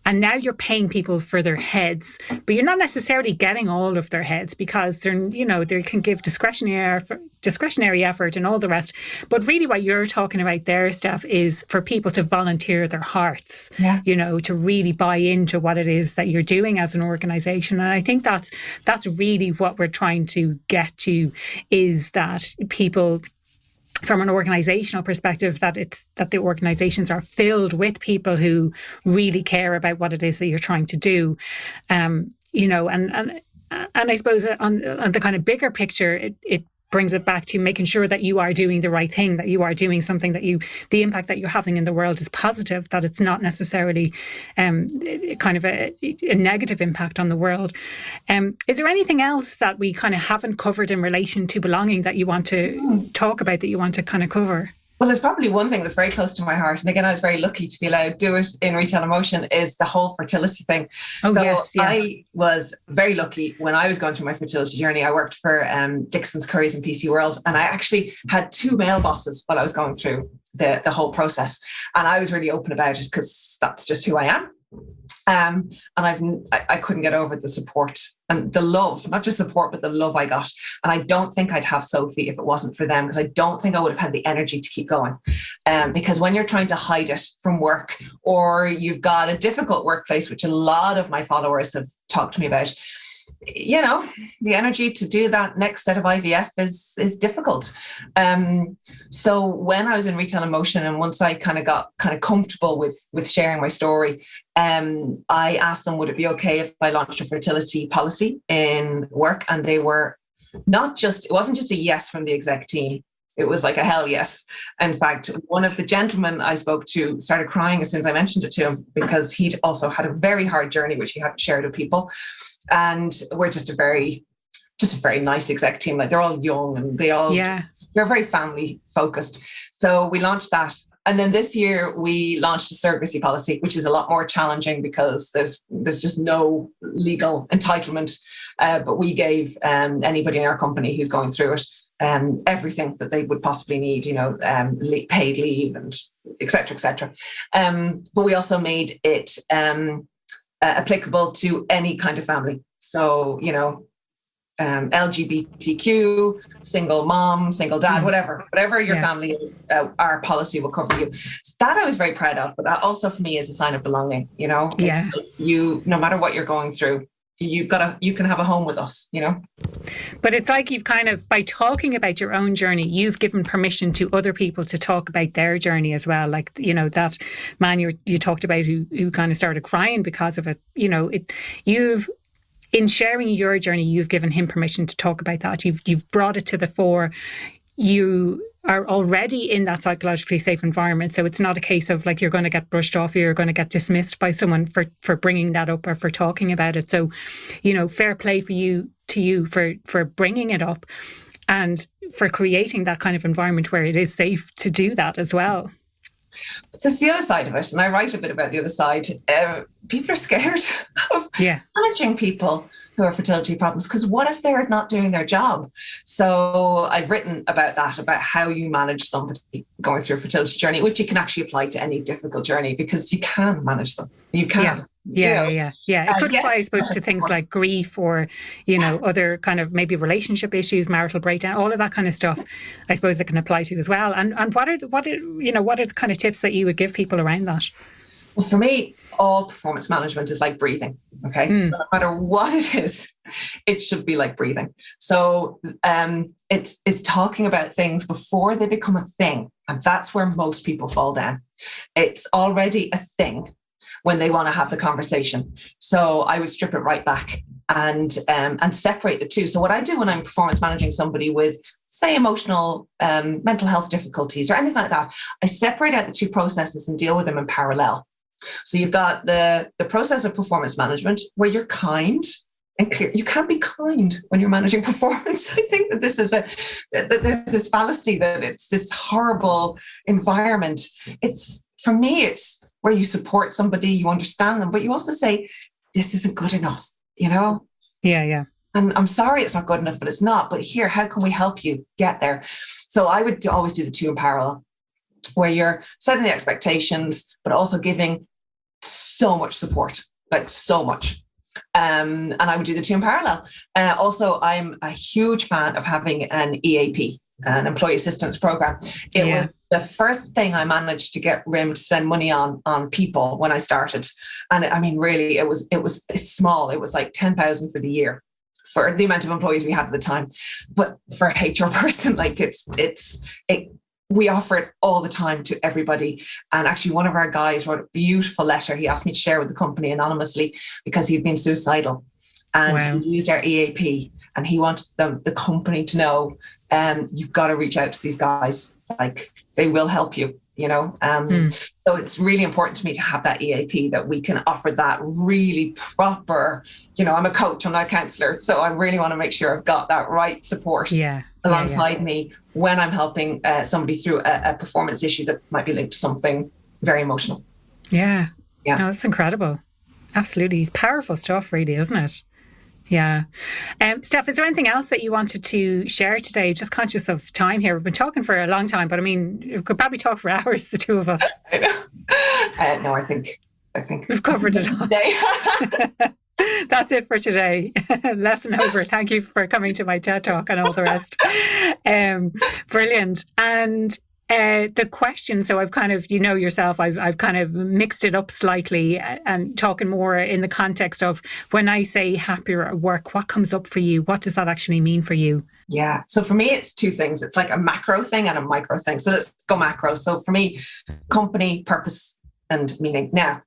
And now you're paying people for their heads, but you're not necessarily getting all of their heads because they can give discretionary effort and all the rest. But really what you're talking about there, Steph, is for people to volunteer their hearts, to really buy into what it is that you're doing as an organisation. And I think that's really what we're trying to get to, is that people, from an organizational perspective, that the organizations are filled with people who really care about what it is that you're trying to do, and I suppose on the kind of bigger picture, it brings it back to making sure that you are doing the right thing, that you are doing something the impact that you're having in the world is positive, that it's not necessarily kind of a negative impact on the world. Is there anything else that we kind of haven't covered in relation to belonging that you want to talk about, that you want to kind of cover? Well, there's probably one thing that's very close to my heart. And again, I was very lucky to be allowed to do it in Retail inMotion, is the whole fertility thing. Oh, so yes, yeah. I was very lucky when I was going through my fertility journey. I worked for Dixon's, Curry's and PC World. And I actually had 2 male bosses while I was going through the whole process. And I was really open about it because that's just who I am. And I couldn't get over the support and the love, not just support, but the love I got. And I don't think I'd have Sophie if it wasn't for them, because I don't think I would have had the energy to keep going. Because when you're trying to hide it from work, or you've got a difficult workplace, which a lot of my followers have talked to me about, the energy to do that next set of IVF is difficult. So when I was in Retail inMotion, and once I got comfortable with sharing my story, I asked them, would it be okay if I launched a fertility policy in work? And they were it wasn't just a yes from the exec team. It was like a hell yes. In fact, one of the gentlemen I spoke to started crying as soon as I mentioned it to him, because he'd also had a very hard journey, which he hadn't shared with people. And we're just a very nice exec team. Like, they're all young and they're very family focused. So we launched that. And then this year we launched a surrogacy policy, which is a lot more challenging because there's just no legal entitlement. But we gave anybody in our company who's going through it everything that they would possibly need, paid leave and et cetera, et cetera. But we also made it applicable to any kind of family. So, LGBTQ, single mom, single dad, whatever your family is, our policy will cover you. That I was very proud of, but that also for me is a sign of belonging, Yeah. No matter what you're going through, you can have a home with us, But it's like you've kind of, by talking about your own journey, you've given permission to other people to talk about their journey as well. Like, that man you talked about who kind of started crying because of it, in sharing your journey, you've given him permission to talk about that. You've brought it to the fore. You are already in that psychologically safe environment. So it's not a case of like you're going to get brushed off, or you're going to get dismissed by someone for bringing that up or for talking about it. So, fair play for you for bringing it up and for creating that kind of environment where it is safe to do that as well. That's the other side of it. And I write a bit about the other side. People are scared of managing people who have fertility problems, because what if they're not doing their job? So I've written about that, about how you manage somebody going through a fertility journey, which you can actually apply to any difficult journey, because you can manage them. You can. Yeah. It could apply, I suppose, to things like grief or, other kind of maybe relationship issues, marital breakdown, all of that kind of stuff. I suppose it can apply to as well. And what are the kind of tips that you would give people around that? Well, for me, all performance management is like breathing. Okay. So no matter what it is, it should be like breathing. So it's talking about things before they become a thing. And that's where most people fall down. It's already a thing when they want to have the conversation. So I would strip it right back and separate the two. So what I do when I'm performance managing somebody with, say, emotional, mental health difficulties or anything like that, I separate out the two processes and deal with them in parallel. So you've got the process of performance management where you're kind and clear. You can't be kind when you're managing performance. I think that this is there's this fallacy that it's this horrible environment. For me, it's where you support somebody, you understand them, but you also say, this isn't good enough, Yeah. And I'm sorry it's not good enough, but it's not. But here, how can we help you get there? So I would always do the two in parallel, where you're setting the expectations, but also giving so much support, like so much. And I would do the two in parallel. Also, I'm a huge fan of having an EAP, an employee assistance program. It was the first thing I managed to get RIM to spend money on people when I started. And I mean, really, it's small. It was like 10,000 for the year for the amount of employees we had at the time. But for a HR person, like we offer it all the time to everybody. And actually, one of our guys wrote a beautiful letter. He asked me to share with the company anonymously because he'd been suicidal. And he used our EAP, and he wanted the company to know, you've got to reach out to these guys. Like, they will help you, So it's really important to me to have that EAP, that we can offer that really proper, I'm a coach, I'm not a counsellor. So I really want to make sure I've got that right support alongside me when I'm helping somebody through a performance issue that might be linked to something very emotional. Yeah. No, that's incredible. Absolutely. It's powerful stuff, really, isn't it? Yeah. Steph, is there anything else that you wanted to share today? Just conscious of time here. We've been talking for a long time, but I mean, we could probably talk for hours, the two of us. I know. No, I think we've covered it all today. That's it for today. Lesson over. Thank you for coming to my TED Talk and all the rest. Brilliant. And the question, so I've kind of, yourself, I've kind of mixed it up slightly and talking more in the context of when I say happier at work, what comes up for you? What does that actually mean for you? Yeah. So for me, it's two things. It's like a macro thing and a micro thing. So let's go macro. So for me, company, purpose and meaning. Now,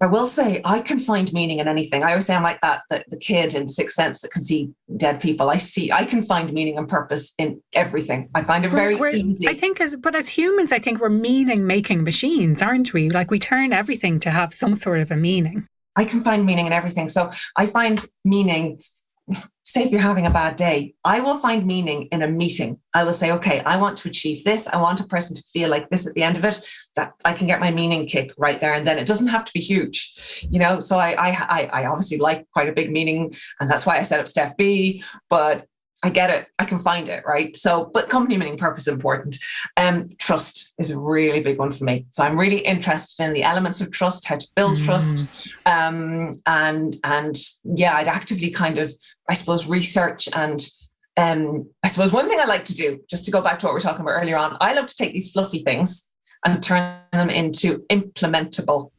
I will say I can find meaning in anything. I always say I'm like the kid in Sixth Sense that can see dead people. I can find meaning and purpose in everything. I find it very easy. I think as humans, I think we're meaning-making machines, aren't we? Like, we turn everything to have some sort of a meaning. I can find meaning in everything. So I find meaning, say if you're having a bad day, I will find meaning in a meeting. I will say, okay, I want to achieve this. I want a person to feel like this at the end of it, that I can get my meaning kick right there. And then it doesn't have to be huge, So I obviously like quite a big meaning, and that's why I set up StephBe, but I get it. I can find it, right? So, but company meaning, purpose is important. Trust is a really big one for me. So I'm really interested in the elements of trust, how to build trust. And I'd actively kind of, I suppose, research. And I suppose one thing I like to do, just to go back to what we were talking about earlier on, I love to take these fluffy things and turn them into implementable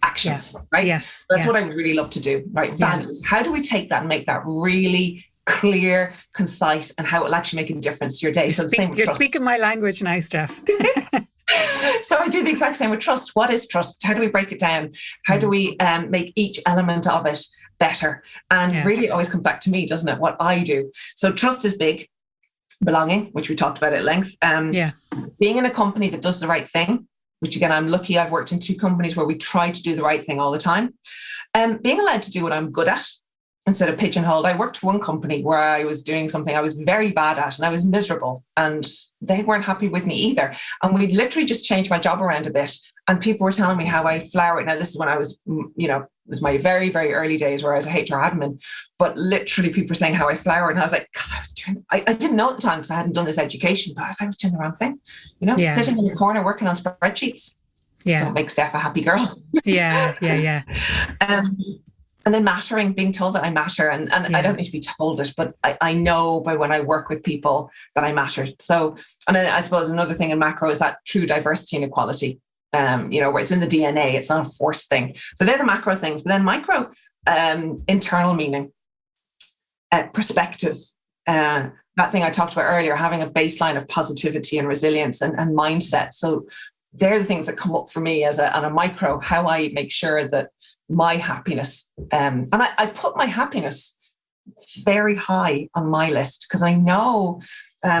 actions, right? Yes. That's what I really love to do, right? Values. How do we take that and make that really clear, concise, and how it will actually make a difference to your day? So the same with trust. You're speaking my language now, Steph. So I do the exact same with trust. What is trust? How do we break it down? How do we make each element of it better? And really it always comes back to me, doesn't it? What I do. So trust is big. Belonging, which we talked about at length. Being in a company that does the right thing, which again, I'm lucky I've worked in two companies where we try to do the right thing all the time. Being allowed to do what I'm good at instead of pigeonholed. I worked for one company where I was doing something I was very bad at and I was miserable, and they weren't happy with me either. And we literally just changed my job around a bit, and people were telling me how I flowered. Now, this is when I was, it was my very, very early days where I was a HR admin, but literally people were saying how I flowered. And I was like, God, I didn't know at the time because I hadn't done this education, but I was doing the wrong thing, sitting in the corner working on spreadsheets. Don't make Steph a happy girl. Yeah. And then mattering, being told that I matter. And I don't need to be told it, but I know by when I work with people that I matter. So, and then I suppose another thing in macro is that true diversity and equality. where it's in the DNA, it's not a forced thing. So they're the macro things. But then micro, internal meaning, perspective, that thing I talked about earlier, having a baseline of positivity and resilience and mindset. So they're the things that come up for me on a micro, how I make sure that my happiness, and I put my happiness very high on my list, because I know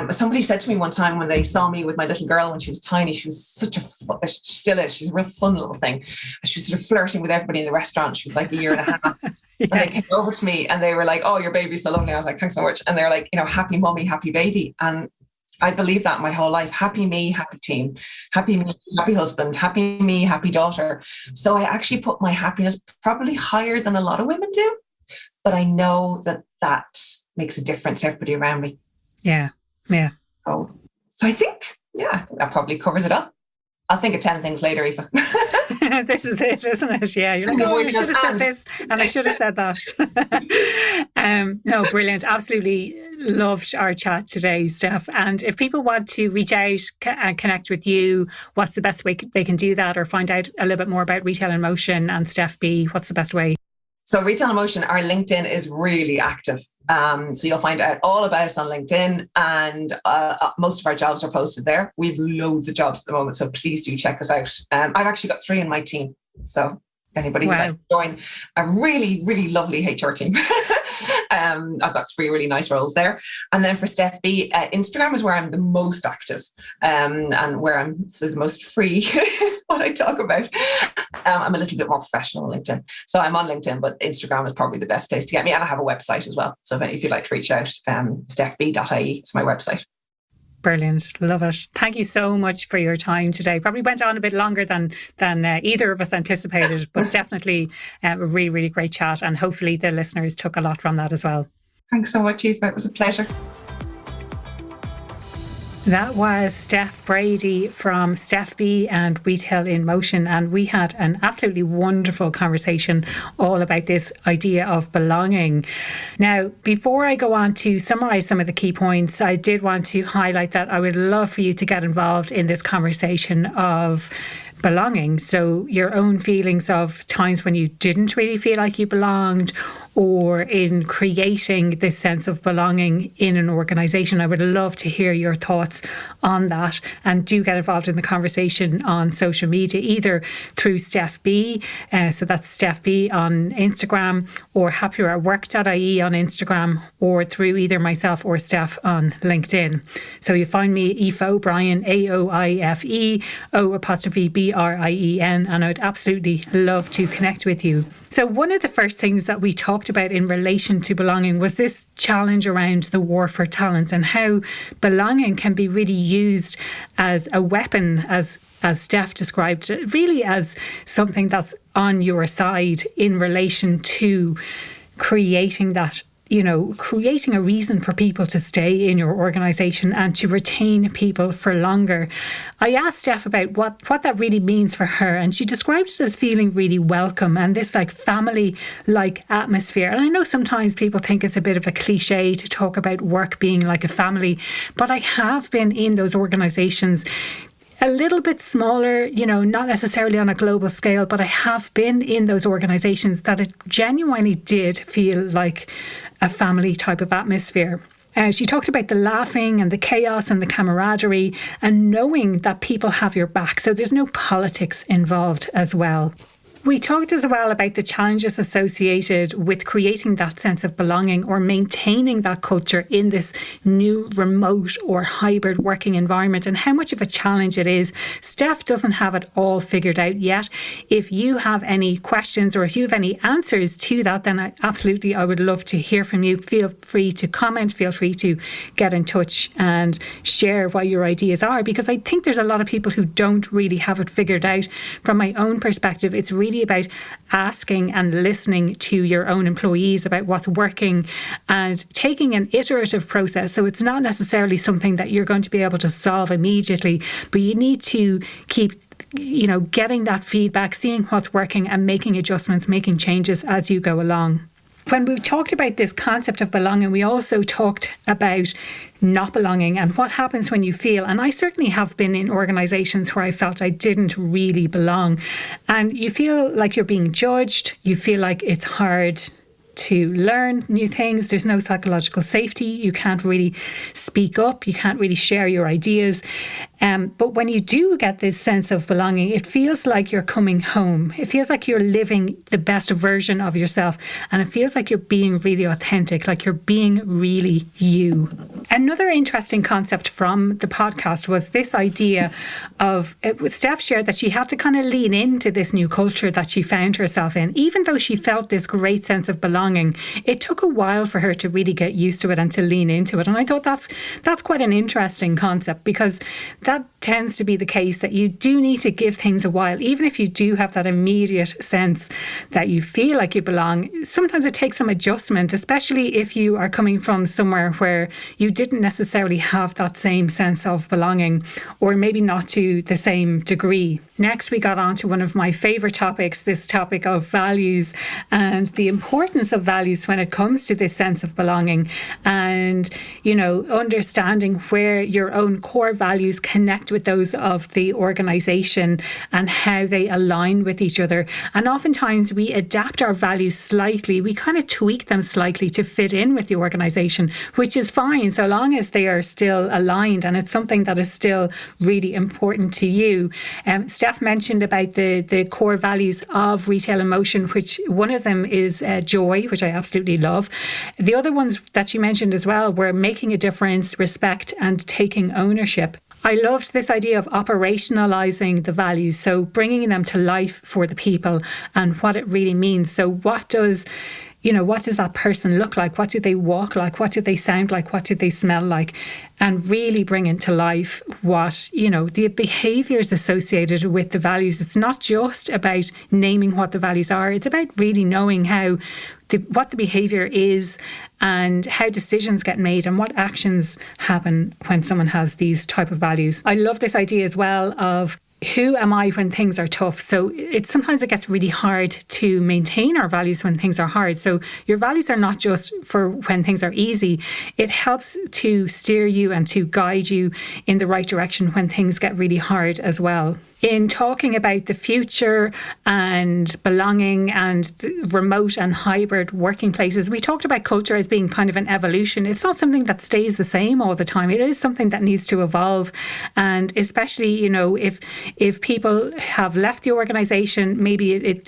somebody said to me one time when they saw me with my little girl when she was tiny, she was such she still is, she's a real fun little thing. She was sort of flirting with everybody in the restaurant. She was like a year and a half. Yeah. And they came over to me and they were like, "Oh, your baby's so lovely." I was like, "Thanks so much." And they're like, "Happy mummy, happy baby." And I believe that my whole life. Happy me, happy team. Happy me, happy husband. Happy me, happy daughter. So I actually put my happiness probably higher than a lot of women do. But I know that makes a difference to everybody around me. Yeah. Yeah. So I think that probably covers it all. I'll think of 10 things later, Aoife. This is it, isn't it? Yeah. You're like, I should have said this and I should have said that. No, brilliant. Absolutely loved our chat today, Steph. And if people want to reach out and connect with you, what's the best way they can do that, or find out a little bit more about Retail inMotion and StephBe? What's the best way? So Retail inMotion, our LinkedIn is really active. So you'll find out all about us on LinkedIn, and most of our jobs are posted there. We have loads of jobs at the moment, so please do check us out. I've actually got 3 in my team. So anybody who'd like to join a really, really lovely HR team. I've got 3 really nice roles there. And then for StephBe, Instagram is where I'm the most active, and where I'm the most free what I talk about. I'm a little bit more professional on LinkedIn. So I'm on LinkedIn, but Instagram is probably the best place to get me. And I have a website as well. So if you'd like to reach out, StephBe.ie is my website. Brilliant. Love it. Thank you so much for your time today. Probably went on a bit longer than either of us anticipated, but definitely a really, really great chat. And hopefully the listeners took a lot from that as well. Thanks so much, Aoife. It was a pleasure. That was Steph Brady from StephBe and Retail inMotion, and we had an absolutely wonderful conversation all about this idea of belonging. Now, before I go on to summarise some of the key points, I did want to highlight that I would love for you to get involved in this conversation of belonging. So your own feelings of times when you didn't really feel like you belonged, or in creating this sense of belonging in an organisation. I would love to hear your thoughts on that, and do get involved in the conversation on social media, either through StephBe, so that's StephBe on Instagram, or happieratwork.ie on Instagram, or through either myself or Steph on LinkedIn. So you find me Aoife O'Brien, AOIFE O''BRIEN, and I'd absolutely love to connect with you. So one of the first things that we talked about in relation to belonging was this challenge around the war for talent, and how belonging can be really used as a weapon, as Steph described it, really as something that's on your side in relation to creating that, creating a reason for people to stay in your organisation and to retain people for longer. I asked Steph about what that really means for her, and she described it as feeling really welcome and this like family-like atmosphere. And I know sometimes people think it's a bit of a cliche to talk about work being like a family, but I have been in those organisations a little bit smaller, not necessarily on a global scale, but I have been in those organisations that it genuinely did feel like a family type of atmosphere. She talked about the laughing and the chaos and the camaraderie, and knowing that people have your back. So there's no politics involved as well. We talked as well about the challenges associated with creating that sense of belonging, or maintaining that culture in this new remote or hybrid working environment, and how much of a challenge it is. Steph doesn't have it all figured out yet. If you have any questions, or if you have any answers to that, then I would love to hear from you. Feel free to comment, feel free to get in touch and share what your ideas are, because I think there's a lot of people who don't really have it figured out. From my own perspective, it's really about asking and listening to your own employees about what's working, and taking an iterative process. So it's not necessarily something that you're going to be able to solve immediately, but you need to keep getting that feedback, seeing what's working and making adjustments, making changes as you go along. When we talked about this concept of belonging, we also talked about not belonging and what happens when you feel, and I certainly have been in organizations where I felt I didn't really belong, and you feel like you're being judged, you feel like it's hard to learn new things, there's no psychological safety, you can't really speak up, you can't really share your ideas. But when you do get this sense of belonging, it feels like you're coming home. It feels like you're living the best version of yourself. And it feels like you're being really authentic, like you're being really you. Another interesting concept from the podcast was this idea of, Steph shared that she had to kind of lean into this new culture that she found herself in. Even though she felt this great sense of belonging, it took a while for her to really get used to it and to lean into it. And I thought that's quite an interesting concept, because that tends to be the case, that you do need to give things a while. Even if you do have that immediate sense that you feel like you belong, sometimes it takes some adjustment, especially if you are coming from somewhere where you didn't necessarily have that same sense of belonging, or maybe not to the same degree. Next, we got on to one of my favourite topics, this topic of values and the importance of values when it comes to this sense of belonging, and, you know, understanding where your own core values connect with those of the organisation and how they align with each other. And oftentimes we adapt our values slightly, we kind of tweak them slightly to fit in with the organisation, which is fine so long as they are still aligned and it's something that is still really important to you. Steph mentioned about the core values of Retail inMotion, which one of them is joy, which I absolutely love. The other ones that she mentioned as well were making a difference, respect, and taking ownership. I loved this idea of operationalizing the values, so bringing them to life for the people and what it really means. So what does that person look like? What do they walk like? What do they sound like? What do they smell like? And really bringing to life what, the behaviours associated with the values. It's not just about naming what the values are. It's about really knowing what the behaviour is and how decisions get made and what actions happen when someone has these type of values. I love this idea as well of who am I when things are tough? So sometimes it gets really hard to maintain our values when things are hard. So your values are not just for when things are easy. It helps to steer you and to guide you in the right direction when things get really hard as well. In talking about the future and belonging and remote and hybrid working places, we talked about culture as being kind of an evolution. It's not something that stays the same all the time. It is something that needs to evolve. And especially, if people have left the organisation, maybe it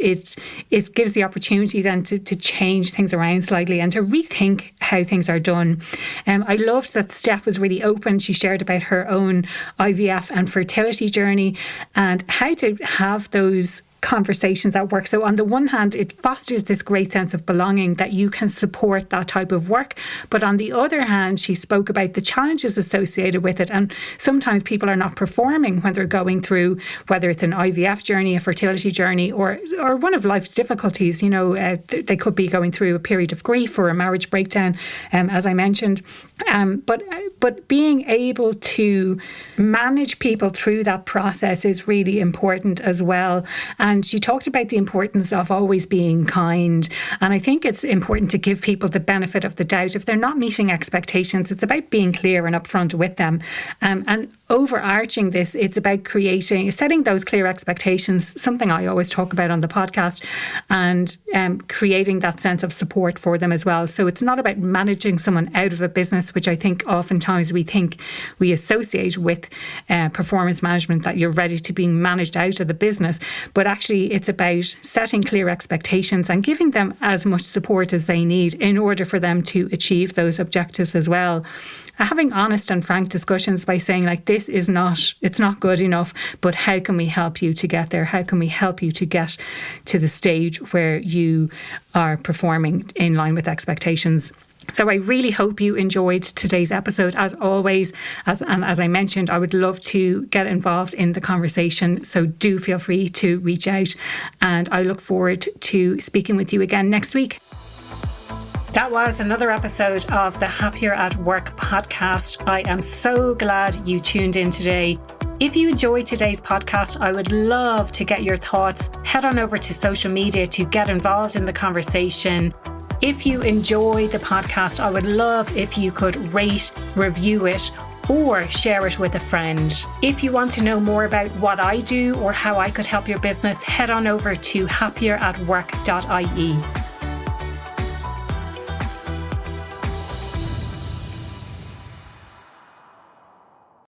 gives the opportunity then to change things around slightly and to rethink how things are done. I loved that Steph was really open. She shared about her own IVF and fertility journey and how to have those conversations at work. So on the one hand, it fosters this great sense of belonging that you can support that type of work. But on the other hand, she spoke about the challenges associated with it. And sometimes people are not performing when they're going through, whether it's an IVF journey, a fertility journey, or one of life's difficulties. They could be going through a period of grief or a marriage breakdown, as I mentioned. But being able to manage people through that process is really important as well. And she talked about the importance of always being kind. And I think it's important to give people the benefit of the doubt. If they're not meeting expectations, it's about being clear and upfront with them. And overarching this, it's about setting those clear expectations, something I always talk about on the podcast, and creating that sense of support for them as well. So it's not about managing someone out of a business, which I think oftentimes we associate with performance management, that you're ready to being managed out of the business. But actually, it's about setting clear expectations and giving them as much support as they need in order for them to achieve those objectives as well. Having honest and frank discussions by saying, like, it's not good enough, but how can we help you to get there? How can we help you to get to the stage where you are performing in line with expectations? So I really hope you enjoyed today's episode. As always, as I mentioned, I would love to get involved in the conversation. So do feel free to reach out, and I look forward to speaking with you again next week. That was another episode of the Happier at Work podcast. I am so glad you tuned in today. If you enjoyed today's podcast, I would love to get your thoughts. Head on over to social media to get involved in the conversation. If you enjoy the podcast, I would love if you could rate, review it, or share it with a friend. If you want to know more about what I do or how I could help your business, head on over to happieratwork.ie.